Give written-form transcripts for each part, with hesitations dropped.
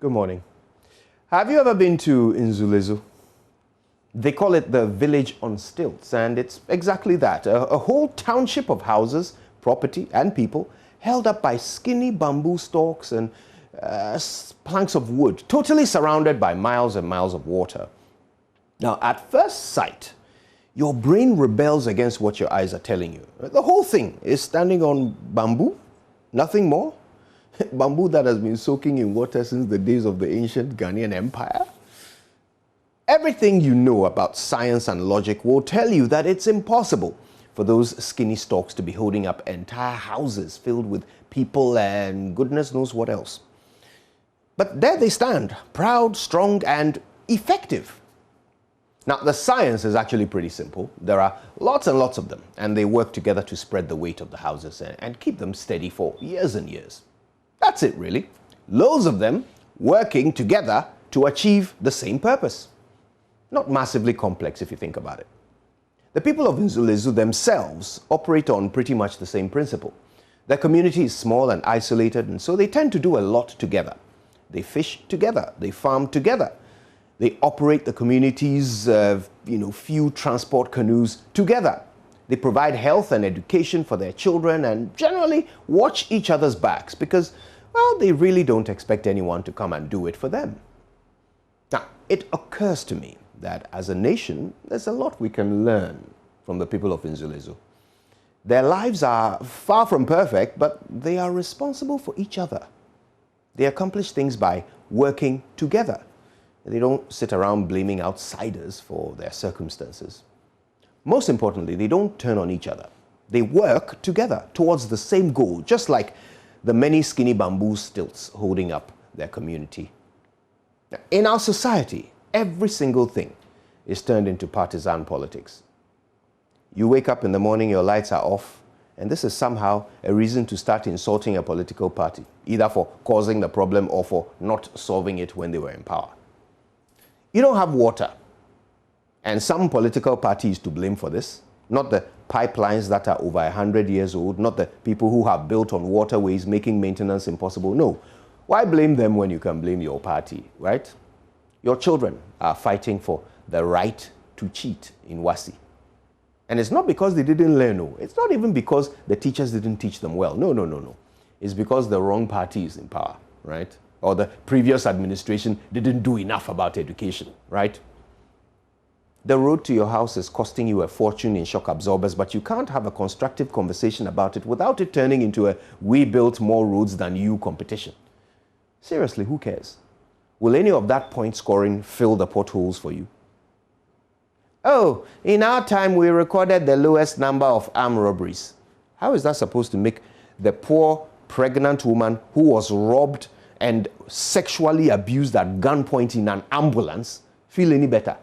Good morning. Have you ever been to Nzulezu? They call it the village on stilts, and it's exactly that. A whole township of houses, property, and people held up by skinny bamboo stalks and planks of wood, totally surrounded by miles and miles of water. Now, at first sight, your brain rebels against what your eyes are telling you. The whole thing is standing on bamboo, nothing more. Bamboo that has been soaking in water since the days of the ancient Ghanaian Empire. Everything you know about science and logic will tell you that it's impossible for those skinny stalks to be holding up entire houses filled with people and goodness knows what else. But there they stand, proud, strong, and effective. Now, the science is actually pretty simple. There are lots and lots of them, and they work together to spread the weight of the houses and keep them steady for years and years. That's it, really. Loads of them working together to achieve the same purpose. Not massively complex if you think about it. The people of Nzulezu themselves operate on pretty much the same principle. Their community is small and isolated, and so they tend to do a lot together. They fish together, they farm together, they operate the community's few transport canoes together. They provide health and education for their children and generally watch each other's backs because, well, they really don't expect anyone to come and do it for them. Now, it occurs to me that as a nation, there's a lot we can learn from the people of Nzulezu. Their lives are far from perfect, but they are responsible for each other. They accomplish things by working together. They don't sit around blaming outsiders for their circumstances. Most importantly, they don't turn on each other. They work together towards the same goal, just like the many skinny bamboo stilts holding up their community. Now, in our society, every single thing is turned into partisan politics. You wake up in the morning, your lights are off, and this is somehow a reason to start insulting a political party, either for causing the problem or for not solving it when they were in power. You don't have water. And some political party is to blame for this, not the pipelines that are over 100 years old, not the people who have built on waterways making maintenance impossible. No. Why blame them when you can blame your party, right? Your children are fighting for the right to cheat in Wasi. And it's not because they didn't learn, no. It's not even because the teachers didn't teach them well. No. It's because the wrong party is in power, right? Or the previous administration didn't do enough about education, right? The road to your house is costing you a fortune in shock absorbers, but you can't have a constructive conversation about it without it turning into a "we built more roads than you" competition. Seriously, who cares? Will any of that point scoring fill the potholes for you? Oh, in our time we recorded the lowest number of armed robberies. How is that supposed to make the poor pregnant woman who was robbed and sexually abused at gunpoint in an ambulance feel any better?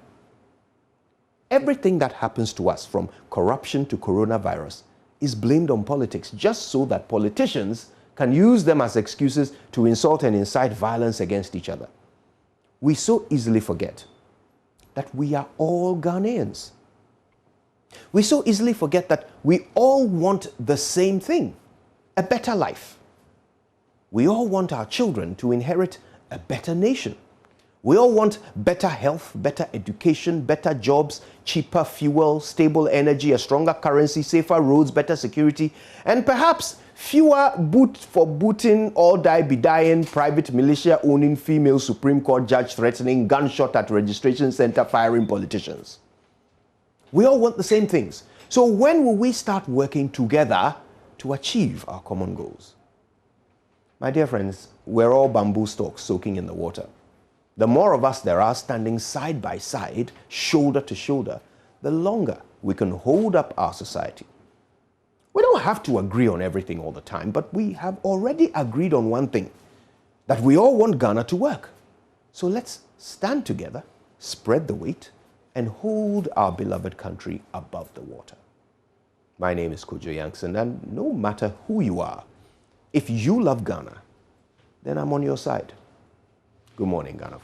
Everything that happens to us, from corruption to coronavirus, is blamed on politics, just so that politicians can use them as excuses to insult and incite violence against each other. We so easily forget that we are all Ghanaians. We so easily forget that we all want the same thing, a better life. We all want our children to inherit a better nation. We all want better health, better education, better jobs, cheaper fuel, stable energy, a stronger currency, safer roads, better security, and perhaps fewer boot-for-booting, all-die-be-dying, private militia-owning female Supreme Court judge threatening gunshot at registration center firing politicians. We all want the same things. So when will we start working together to achieve our common goals? My dear friends, we're all bamboo stalks soaking in the water. The more of us there are standing side by side, shoulder to shoulder, the longer we can hold up our society. We don't have to agree on everything all the time, but we have already agreed on one thing, that we all want Ghana to work. So let's stand together, spread the weight, and hold our beloved country above the water. My name is JoyNews, and no matter who you are, if you love Ghana, then I'm on your side. Good morning, Ghana.